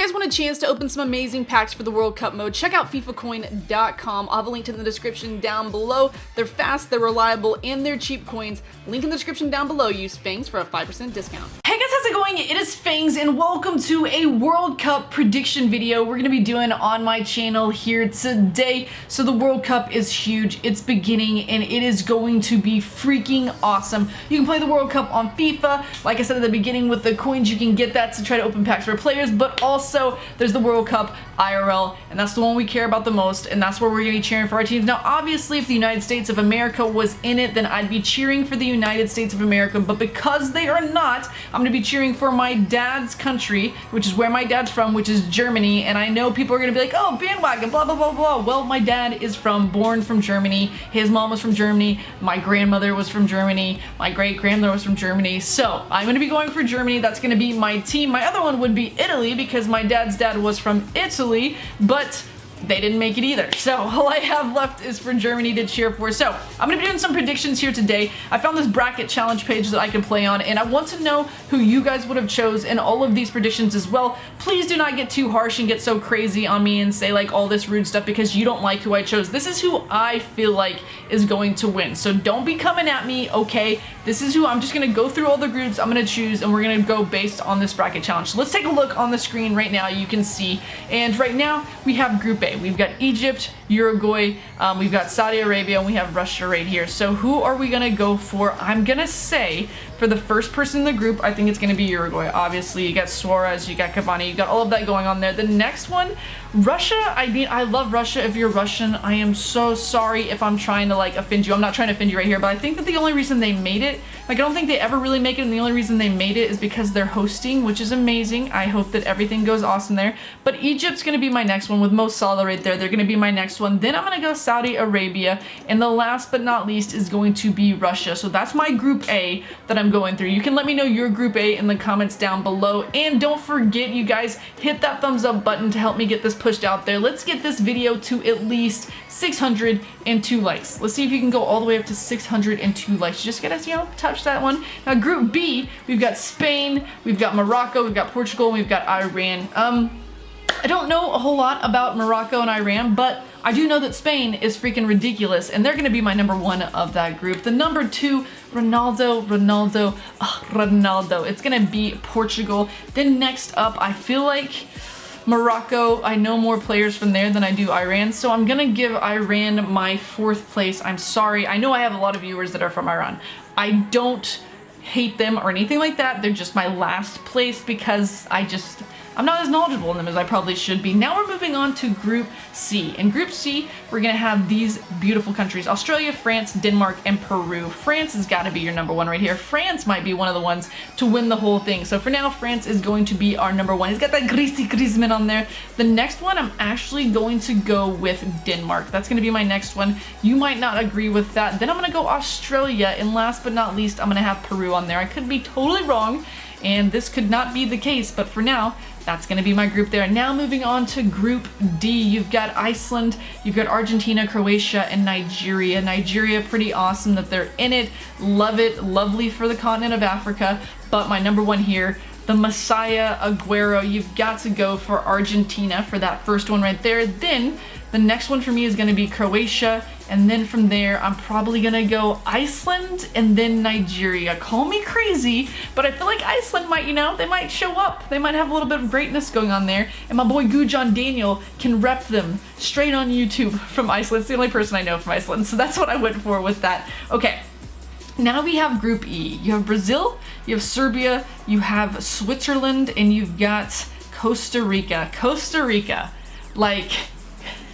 If you guys want a chance to open some amazing packs for the World Cup mode, check out FIFAcoin.com. I'll have a link in the description down below. They're fast, they're reliable, and they're cheap coins. Link in the description down below. Use Fangs for a 5% discount. Hey guys, how's it going? It is Fangs, and welcome to a World Cup prediction video we're going to be doing on my channel here today. So the World Cup is huge. It's beginning, and it is going to be freaking awesome. You can play the World Cup on FIFA, like I said at the beginning, with the coins you can get that to try to open packs for players, but also there's the World Cup IRL, and that's the one we care about the most, and that's where we're going to be cheering for our teams. Now, obviously, if the United States of America was in it, then I'd be cheering for the United States of America, but because they are not, I'm going to be cheering for my dad's country, which is where my dad's from, which is Germany, and I know people are going to be like, oh, bandwagon, blah, blah, blah, blah. Well, my dad is born from Germany. His mom was from Germany. My grandmother was from Germany. My great-grandmother was from Germany. So I'm going to be going for Germany. That's going to be my team. My other one would be Italy, because my dad's dad was from Italy, but they didn't make it either. So all I have left is for Germany to cheer for. So I'm gonna be doing some predictions here today. I found this bracket challenge page that I can play on, and I want to know who you guys would have chose in all of these predictions as well. Please do not get too harsh and get so crazy on me and say like all this rude stuff because you don't like who I chose. This is who I feel like is going to win. So don't be coming at me, okay? This is who I'm just gonna go through all the groups I'm gonna choose, and we're gonna go based on this bracket challenge. So let's take a look on the screen right now. You can see, and right now we have Group A. We've got Egypt, Uruguay, we've got Saudi Arabia, and we have Russia right here. So who are we gonna go for? I'm gonna say for the first person in the group, I think it's gonna be Uruguay. Obviously, you got Suarez, you got Cavani, you got all of that going on there. The next one, Russia. I mean, I love Russia. If you're Russian, I am so sorry if I'm trying to like offend you. I'm not trying to offend you right here, but I think that the only reason they made it, like I don't think they ever really make it, and the only reason they made it is because they're hosting, which is amazing. I hope that everything goes awesome there. But Egypt's gonna be my next one with Mo Salah right there. They're gonna be my next one. Then I'm gonna go Saudi Arabia, and the last but not least is going to be Russia. So that's my Group A that I'm going through. You can let me know your Group A in the comments down below, and don't forget, you guys, hit that thumbs up button to help me get this pushed out there. Let's get this video to at least 602 likes. Let's see if you can go all the way up to 602 likes. You just gotta, you know, touch that one. Now, Group B, we've got Spain, we've got Morocco, we've got Portugal, and we've got Iran. I don't know a whole lot about Morocco and Iran, but I do know that Spain is freaking ridiculous, and they're gonna be my number one of that group. The number two, Ronaldo. It's gonna be Portugal. Then next up, I feel like Morocco. I know more players from there than I do Iran, so I'm gonna give Iran my fourth place. I'm sorry. I know I have a lot of viewers that are from Iran. I don't hate them or anything like that. They're just my last place because I'm not as knowledgeable in them as I probably should be. Now we're moving on to Group C. In Group C, we're gonna have these beautiful countries: Australia, France, Denmark, and Peru. France has got to be your number one right here. France might be one of the ones to win the whole thing. So for now, France is going to be our number one. He's got that greasy Griezmann on there. The next one, I'm actually going to go with Denmark. That's gonna be my next one. You might not agree with that. Then I'm gonna go Australia, and last but not least, I'm gonna have Peru on there. I could be totally wrong, and this could not be the case, but for now, that's going to be my group there. Now moving on to Group D, you've got Iceland, you've got Argentina, Croatia, and Nigeria. Nigeria, pretty awesome that they're in it. Love it. Lovely for the continent of Africa. But my number one here, the Messiah, Aguero. You've got to go for Argentina for that first one right there. Then the next one for me is going to be Croatia, and then from there, I'm probably going to go Iceland and then Nigeria. Call me crazy, but I feel like Iceland might, you know, they might show up. They might have a little bit of greatness going on there, and my boy Gujan Daniel can rep them straight on YouTube from Iceland. It's the only person I know from Iceland, so that's what I went for with that. Okay. Now we have Group E. You have Brazil, you have Serbia, you have Switzerland, and you've got Costa Rica. Costa Rica, like...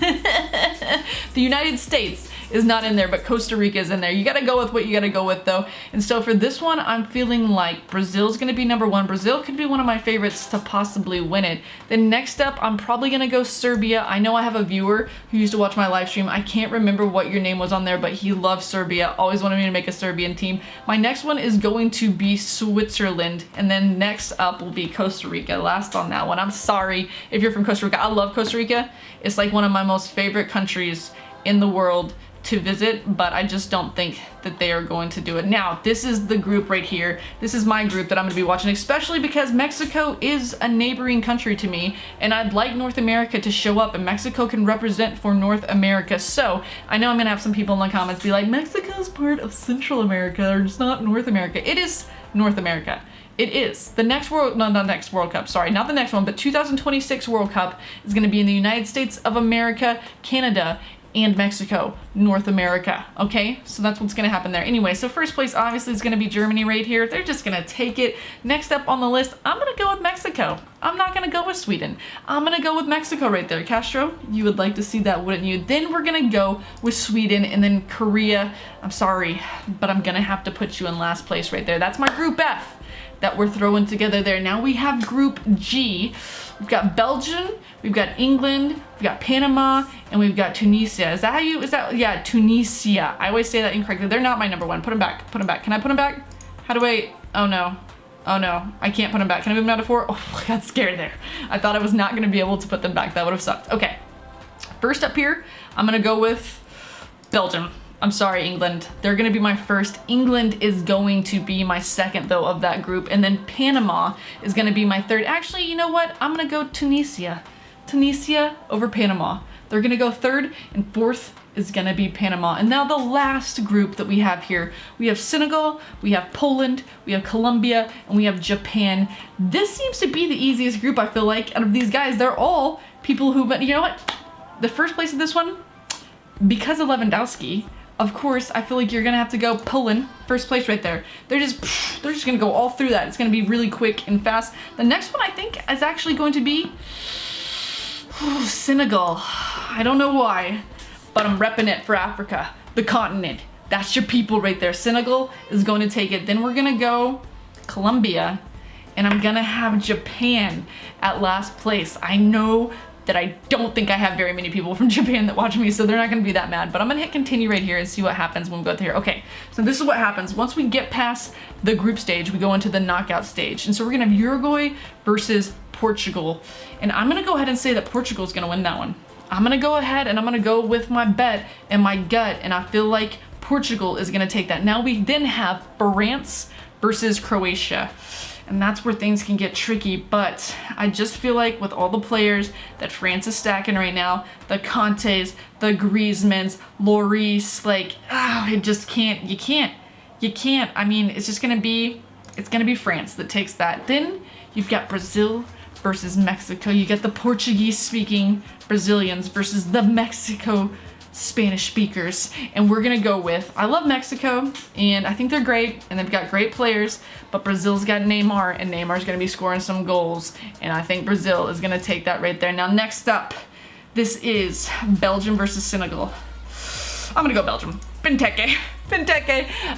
The United States is not in there, but Costa Rica is in there. You gotta go with what you gotta go with though. And so for this one, I'm feeling like Brazil's gonna be number one. Brazil could be one of my favorites to possibly win it. Then next up, I'm probably gonna go Serbia. I know I have a viewer who used to watch my live stream. I can't remember what your name was on there, but he loves Serbia. Always wanted me to make a Serbian team. My next one is going to be Switzerland. And then next up will be Costa Rica. Last on that one. I'm sorry if you're from Costa Rica. I love Costa Rica. It's like one of my most favorite countries in the world. to visit, but I just don't think that they are going to do it. Now, this is the group right here. This is my group that I'm gonna be watching, especially because Mexico is a neighboring country to me, and I'd like North America to show up, and Mexico can represent for North America. So I know I'm gonna have some people in the comments be like, Mexico's part of Central America, or it's not North America. It is North America. It is. The next World, no, not next World Cup, sorry, not the next one, but 2026 World Cup is gonna be in the United States of America, Canada, and Mexico, North America, okay? So that's what's gonna happen there. Anyway, so first place obviously is gonna be Germany right here. They're just gonna take it. Next up on the list, I'm gonna go with Mexico. I'm not gonna go with Sweden. I'm gonna go with Mexico right there. Castro, you would like to see that, wouldn't you? Then we're gonna go with Sweden, and then Korea. I'm sorry, but I'm gonna have to put you in last place right there. That's my Group F that we're throwing together there. Now we have Group G. We've got Belgium, we've got England, we've got Panama, and we've got Tunisia. Is that how you, yeah, Tunisia. I always say that incorrectly. They're not my number one. Put them back, put them back. Can I put them back? How do I, oh no. Oh no, I can't put them back. Can I move them out of 4? Oh, I got scared there. I thought I was not gonna be able to put them back. That would have sucked. Okay, first up here, I'm gonna go with Belgium. I'm sorry, England. They're gonna be my first. England is going to be my second though of that group. And then Panama is gonna be my third. Actually, you know what? I'm gonna go Tunisia. Tunisia over Panama. They're gonna go third, and fourth is gonna be Panama. And now the last group that we have here, we have Senegal, we have Poland, we have Colombia, and we have Japan. This seems to be the easiest group, I feel like, out of these guys. They're all people who, but you know what? The first place of this one, because of Lewandowski, of course, I feel like you're gonna have to go Poland, first place right there. They're just gonna go all through that. It's gonna be really quick and fast. The next one I think is actually going to be Senegal. I don't know why, but I'm repping it for Africa, the continent. That's your people right there. Senegal is going to take it. Then we're gonna go Colombia, and I'm gonna have Japan at last place. I know that I don't think I have very many people from Japan that watch me, so they're not gonna be that mad, but I'm gonna hit continue right here and see what happens when we go through here. Okay, so this is what happens. Once we get past the group stage, we go into the knockout stage. And so we're gonna have Uruguay versus Portugal. And I'm gonna go ahead and say that Portugal's gonna win that one. I'm gonna go ahead and I'm gonna go with my bet and my gut, and I feel like Portugal is gonna take that. Now we then have France versus Croatia. And that's where things can get tricky, but I just feel like with all the players that France is stacking right now, the Contes, the Griezmanns, Lloris, like, it just can't, you can't. I mean, it's just gonna be, it's gonna be France that takes that. Then you've got Brazil versus Mexico. You get the Portuguese speaking Brazilians versus the Mexico Spanish speakers, and we're gonna go with, I love Mexico and I think they're great and they've got great players, but Brazil's got Neymar, and Neymar's gonna be scoring some goals, and I think Brazil is gonna take that right there. Now next up, this is Belgium versus Senegal. I'm gonna go Belgium. Benteke,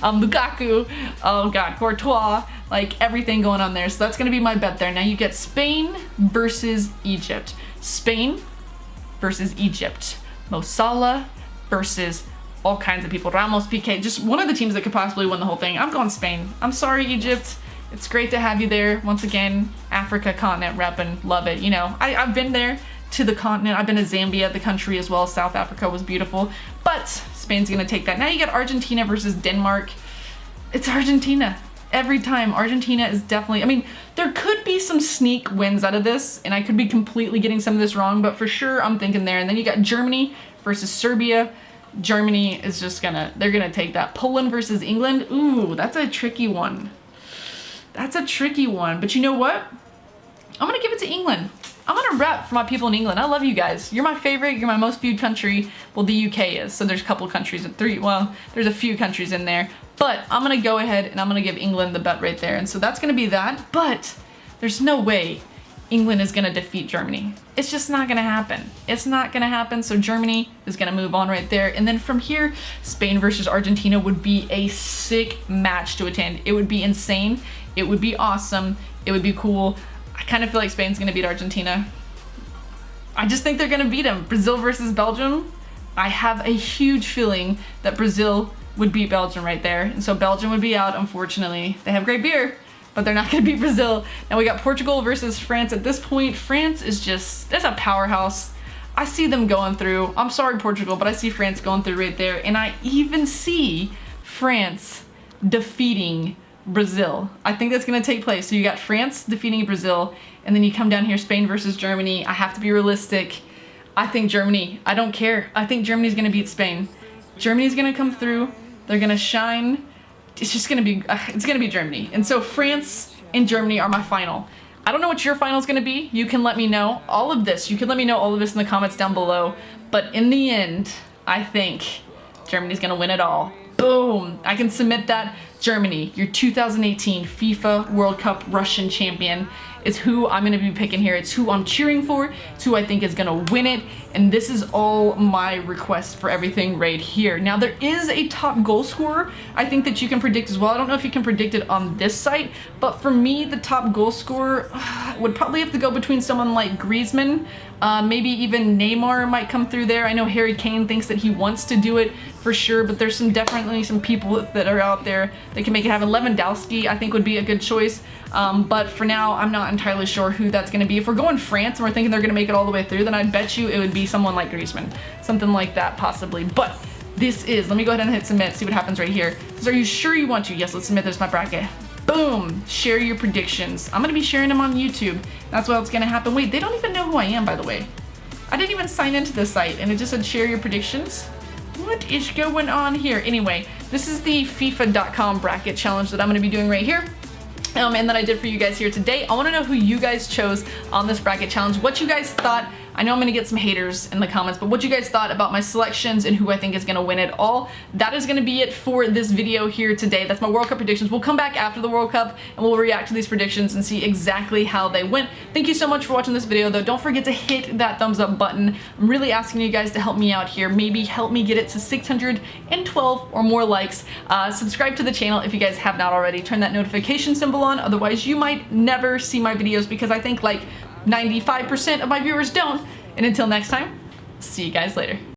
Lukaku, oh god, Courtois, like everything going on there. So that's gonna be my bet there. Now you get Spain versus Egypt. Spain versus Egypt. Mo Salah versus all kinds of people. Ramos, PK, just one of the teams that could possibly win the whole thing. I'm going Spain. I'm sorry, Egypt. It's great to have you there. Once again, Africa continent repping, love it. You know, I've been there to the continent. I've been to Zambia, the country as well. South Africa was beautiful, but Spain's gonna take that. Now you got Argentina versus Denmark. It's Argentina. Every time. Argentina is definitely, I mean, there could be some sneak wins out of this, and I could be completely getting some of this wrong, but for sure I'm thinking there. And then you got Germany versus Serbia. Germany is just gonna, they're gonna take that. Poland versus England. Ooh, that's a tricky one. That's a tricky one, but you know what? I'm gonna give it to England. I'm gonna rep for my people in England. I love you guys. You're my favorite. You're my most viewed country. Well, the UK is, so there's a couple countries, there's a few countries in there. But I'm gonna go ahead and I'm gonna give England the bet right there. And so that's gonna be that, but there's no way England is gonna defeat Germany. It's just not gonna happen. It's not gonna happen, so Germany is gonna move on right there. And then from here, Spain versus Argentina would be a sick match to attend. It would be insane. It would be awesome. It would be cool. I kind of feel like Spain's gonna beat Argentina. I just think they're gonna beat them. Brazil versus Belgium. I have a huge feeling that Brazil would beat Belgium right there. And so Belgium would be out, unfortunately. They have great beer, but they're not gonna beat Brazil. Now we got Portugal versus France. At this point, France is just, that's a powerhouse. I see them going through. I'm sorry, Portugal, but I see France going through right there. And I even see France defeating Brazil. I think that's going to take place. So you got France defeating Brazil, and then you come down here, Spain versus Germany. I have to be realistic. I think Germany. I don't care. I think Germany's going to beat Spain. Germany's going to come through. They're going to shine. It's just going to be, it's going to be Germany. And so France and Germany are my final. I don't know what your final is going to be. You can let me know all of this. You can let me know all of this in the comments down below. But in the end, I think Germany's going to win it all. Boom. I can submit that. Germany, your 2018 FIFA World Cup Russian champion, is who I'm going to be picking here. It's who I'm cheering for. It's who I think is going to win it. And this is all my request for everything right here. Now, there is a top goal scorer I think that you can predict as well. I don't know if you can predict it on this site, but for me, the top goal scorer would probably have to go between someone like Griezmann. Maybe even Neymar might come through there. I know Harry Kane thinks that he wants to do it for sure, but there's definitely some people that are out there that can make it happen. Lewandowski, I think, would be a good choice. But for now, I'm not entirely sure who that's going to be. If we're going France and we're thinking they're going to make it all the way through, then I'd bet you it would be someone like Griezmann. Something like that, possibly. But this is, let me go ahead and hit submit, see what happens right here. So are you sure you want to? Yes, let's submit. There's my bracket. Boom! Share your predictions. I'm going to be sharing them on YouTube. That's what's going to happen. Wait, they don't even know who I am, by the way. I didn't even sign into this site, and it just said share your predictions. What is going on here? Anyway, this is the FIFA.com bracket challenge that I'm going to be doing right here. And that I did for you guys here today. I want to know who you guys chose on this bracket challenge, what you guys thought. I know I'm going to get some haters in the comments, but what you guys thought about my selections and who I think is going to win it all. That is going to be it for this video here today. That's my World Cup predictions. We'll come back after the World Cup and we'll react to these predictions and see exactly how they went. Thank you so much for watching this video, though. Don't forget to hit that thumbs up button. I'm really asking you guys to help me out here. Maybe help me get it to 612 or more likes. Subscribe to the channel if you guys have not already. Turn that notification symbol on. Otherwise, you might never see my videos because I think like 95% of my viewers don't. And until next time, see you guys later.